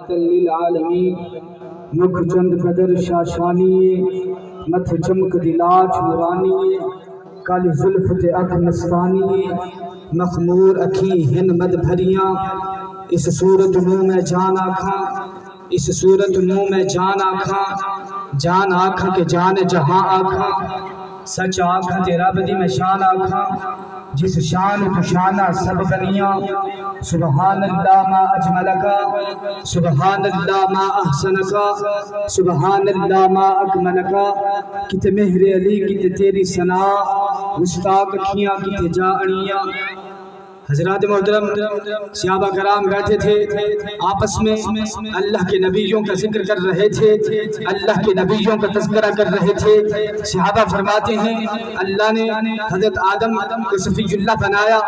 رحمت للعالمین مکھ چند قدر شاشانی متھ چمک دلاٹ نورانی کالی زلفت اکھ مستانی مخمور اکھی ہن مد بھریاں اس صورت منہ میں جان آکھاں اس صورت منہ میں جان آکھاں کہ جان جہاں آکھاں سچ آکھاں تے رب دی میں شان آکھاں جس شان تو شانہ سب بنیاں سبحان اللہ ما اجملکا سبحان اللہ ما احسنکا سبحان اللہ ما اکملکا کتے مہر علی کتے تیری ثنا مشتاق کھیاں کتے جا اڑیاں۔ حضرات محترم صحابہ کرام بیٹھے تھے آپس میں اللہ کے نبیوں کا ذکر کر رہے تھے، اللہ کے نبیوں کا تذکرہ کر رہے تھے۔ صحابہ فرماتے ہیں اللہ نے حضرت آدم کو صفی اللہ بنایا،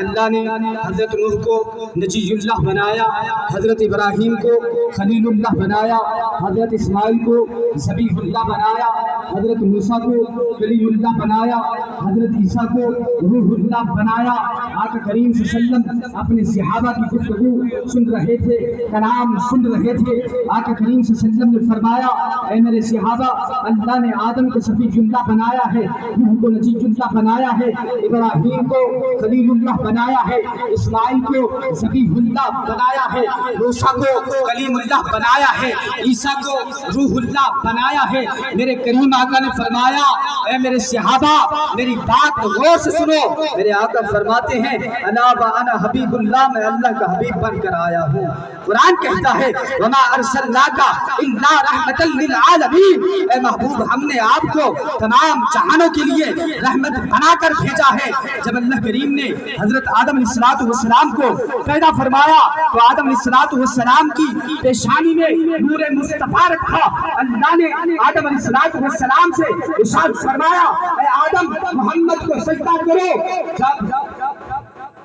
اللہ نے حضرت نوح کو نجی اللہ بنایا، حضرت ابراہیم کو خلیل اللہ بنایا، حضرت اسماعیل کو ذبیح اللہ بنایا، حضرت موسیٰ کو کلیم اللہ بنایا، حضرت عیسیٰ کو روح اللہ بنایا۔ آقا کریم صلی اللہ علیہ وسلم اپنے صحابہ کی گفتگو سن رہے تھے، کلام سن رہے تھے۔ آقا کریم صلی اللہ علیہ وسلم نے فرمایا اے میرے صحابہ، اللہ نے آدم کو صفی اللہ بنایا ہے، نوح کو نجی اللہ بنایا ہے، ابراہیم کو خلیل اللہ بنایا ہے، اسماعیل کو ذبیح اللہ بنایا ہے، موسیٰ کو کلیم اللہ بنایا ہے، عیسیٰ کو روح اللہ بنایا ہے۔ میرے کریم آقا نے فرمایا اے میرے صحابہ میری بات غور سے سنو۔ میرے آقا فرماتے ہیں انا وانا حبیب اللہ، میں اللہ کا حبیب بن کر آیا ہوں۔ قرآن کہتا ہے وما ارسلناک الا رحمت للعالمین، اے محبوب ہم نے آپ کو تمام جہانوں کے لیے رحمت بنا کر بھیجا ہے۔ جب اللہ کریم نے حضرت آدم علیہ السلام کو پیدا فرمایا تو آدم علیہ السلام کی پیشانی میں نور مصطفیٰ رکھا۔ اللہ نے آدم علیہ السلام سے ارشاد فرمایا اے آدم محمد کو سجدہ کرو۔ جب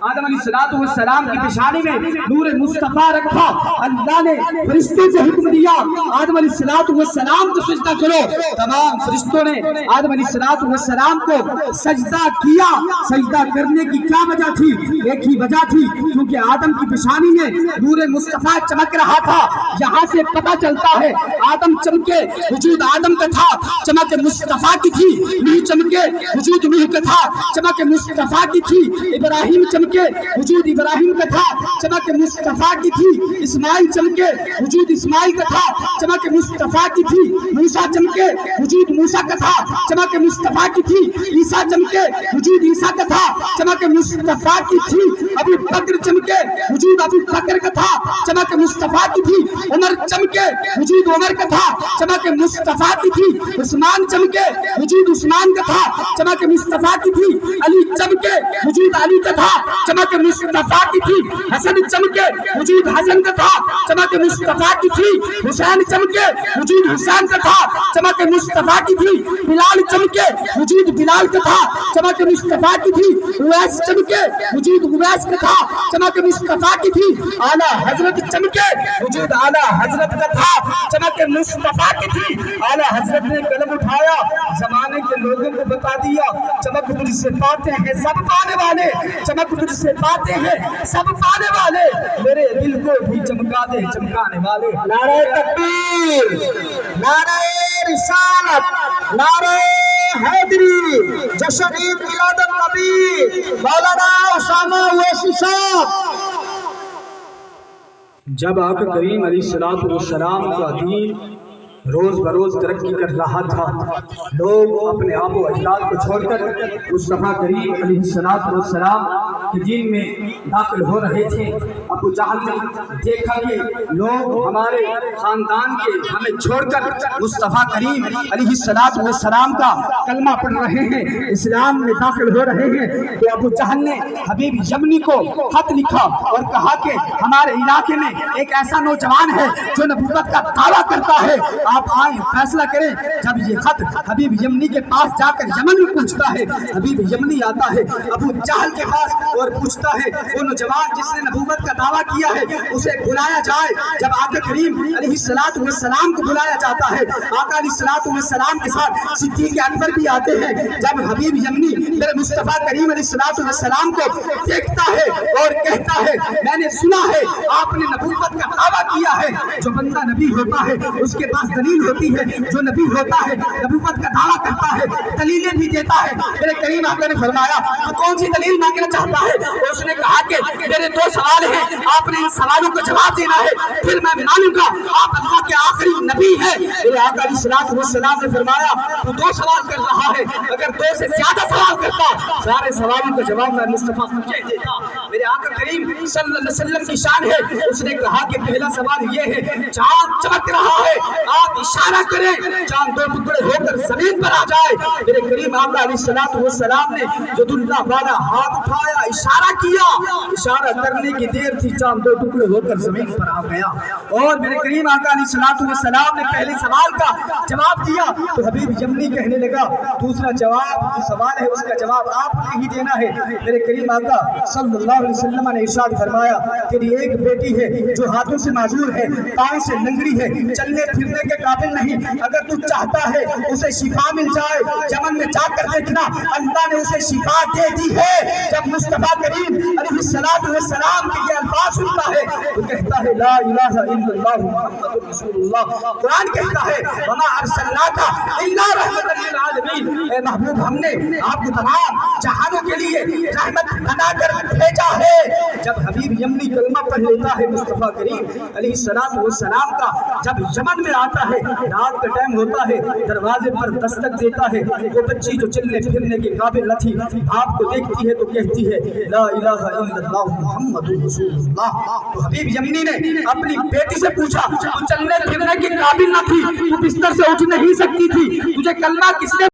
آدم علیہ السلام کی پیشانی میں نور مصطفیٰ رکھا، اللہ نے فرشتوں کو حکم دیا آدم علیہ السلام کو سجدہ کرو۔ تمام فرشتوں نے آدم علیہ السلام کو سجدہ کیا۔ سجدہ کرنے کی کیا وجہ تھی؟ ایک ہی وجہ تھی، کیونکہ آدم کی پیشانی میں نور مصطفیٰ چمک رہا تھا۔ یہاں سے پتہ چلتا ہے آدم چمکے وجود آدم کا تھا، چمک مصطفیٰ کی تھی۔ نوح چمکے وجود نوح کا تھا، چمک مصطفیٰ کی تھی۔ ابراہیم چمکے وجود ابراہیم کا تھا، چمک مصطفیٰ کی تھی۔ اسماعیل چمکے وجود اسماعیل کا تھا، چمک مصطفیٰ کی تھی۔ موسیٰ چمکے وجود موسیٰ کا تھا، چمک مصطفیٰ کی تھی۔ عیسیٰ چمکے وجود عیسیٰ کا تھا، چمک مصطفیٰ کی تھی۔ ابو بکر چمکے وجود ابو بکر کا تھا، چمک مصطفیٰ کی تھی۔ عمر چمکے وجود عمر کا تھا، چمک مصطفیٰ کی تھی۔ عثمان چمکے وجود عثمان کا تھا، چمک مصطفیٰ کی تھی۔ علی چمکے وجود علی کا تھا، چمک مصطفیٰ کی تھی۔ حسن چمکے وجود حسن کا تھا، چمک مصطفیٰ کی تھی۔ حسین چمکے وجود حسین کا تھا، چمک مصطفیٰ کی تھی۔ بلال چمکے وجود بلال کا تھا، چمک مصطفیٰ کی تھی۔ اویس چمکے وجود اویس کا تھا، چمک مصطفیٰ کی تھی۔ اعلیٰ حضرت چمکے وجود اعلیٰ حضرت کا تھا، چمک مصطفیٰ کی تھی۔ اعلیٰ حضرت نے قلم اٹھایا، زمانے کے لوگوں کو بتا دیا چمک تجھ سے پاتے ہیں سب پانے والے، چمک تجھ سے پاتے ہیں سب پانے والے، میرے دل کو بھی چمکا دے چمکانے والے۔ نعرہ تکبیر، نعرہ رسالت، نعرہ حیدری، جشن عید میلاد النبی، مولانا اسامہ اویسی صاحب۔ جب آقا کریم علیہ السلام کا دین روز بروز ترقی کر رہا تھا، لوگ اپنے آب و اجداد کو چھوڑ کر مصطفیٰ کریم علیہ السلام کے دین میں داخل ہو رہے تھے۔ ابو جہل نے دیکھا کہ لوگ ہمارے خاندان کے ہمیں چھوڑ کر مصطفیٰ کریم علیہ السلام کا کلمہ پڑھ رہے ہیں، اسلام میں داخل ہو رہے ہیں، تو ابو جہل نے حبیب یمنی کو خط لکھا اور کہا کہ ہمارے علاقے میں ایک ایسا نوجوان ہے جو نبوت کا دعویٰ کرتا ہے، آپ آئیں فیصلہ کریں۔ جب یہ خط حبیب یمنی کے پاس جا کر یمن میں پہنچتا ہے، حبیب یمنی آتا ہے ابو جہل کے پاس اور پوچھتا ہے وہ نوجوان جس نے نبوت کا دعویٰ کیا ہے اسے بلایا جائے. جب آقا کریم علیہ السلام کو بلایا جاتا ہے, آقا علیہ السلام کے ساتھ صدیق اکبر بھی آتے ہیں. جب حبیب یمنی میرے مصطفیٰ کریم علیہ السلام کو دیکھتا ہے اور کہتا ہے میں نے سنا ہے آپ نے نبوت کا دعویٰ کیا ہے. جو بندہ نبی ہوتا ہے اس کے پاس دلیل ہوتی ہے, جو نبی ہوتا ہے نبوت کا دعویٰ کرتا ہے, دلیلیں بھی دیتا ہے. میرے کریم آقا نے فرمایا تو کون سی دلیل مانگنا چاہتا ہے؟ اس نے کہا کہ میرے 2 سوال ہیں, آپ نے ان سوالوں کو جواب دینا ہے, پھر میں مانوں گا آپ اللہ کے آخری نبی ہیں. میرے آقا علیہ السلام نے فرمایا تو 2 سوال کر رہا ہے, اگر 2 سے زیادہ سوال کرتا سارے سوالوں کا جواب میں مصطفیٰ تجھے دیتا. میرے آقا کریم صلی اللہ علیہ وسلم کی شان ہے. اس نے کہا کہ پہلا سوال یہ ہے چاند چمک رہا ہے, آپ اشارہ کریں چاند 2 ٹکڑے ہو کر زمین پر آ جائے. میرے کریم آقا علیہ السلام نے جو اللہ والا ہاتھ اٹھایا اشارہ کیا, اشارہ کرنے کی دیر تھی چاند 2 ٹکڑے ہو کر زمین پر آ گیا. اور میرے کریم آقا علیہ السلام نے پہلے سوال کا جواب دیا تو حبیب یمنی کہنے لگا دوسرا جواب جو سوال ہے اس کا جواب آپ نے ہی دینا ہے. میرے کریم آقا صلی اللہ علیہ وسلم نے ارشاد فرمایا تیری ایک بیٹی ہے جو ہاتھوں سے معذور ہے, پاؤں سے لنگڑی ہے, چلنے پھرنے کے قابل نہیں, اگر تو چاہتا ہے اسے شفا مل جائے یمن میں جا کر دیکھنا اللہ نے اسے شفا دے دی ہے. جب مصطفیٰ کریم علیہ السلام کے یہ الفاظ سنتا ہے تو کہتا ہے لا الہ الا اللہ محمد رسول اللہ. قرآن کہتا ہے وما ارسلناک الا رحمۃ للعالمین, اے محبوب ہم نے آپ کو تمام جہانوں کے لیے رحمت بنا کر بھیجا ہے. جب حبیب یمنی کلمہ پڑھ لیتا ہے مصطفیٰ کریم علیہ السلام کا, جب یمن میں آتا ہے رات کا ٹائم ہوتا ہے, دروازے پر دستک دیتا ہے, وہ بچی جو چلنے پھرنے کے قابل نہ تھی آپ کو دیکھتی ہے تو کہتی ہے لا الہ الا اللہ محمد رسول اللہ. تو حبیب یمنی نے اپنی بیٹی سے پوچھا تو چلنے پھرنے کے قابل نہ تھی, تو بستر سے اٹھ نہیں سکتی تھی, تجھے کلمہ کس نے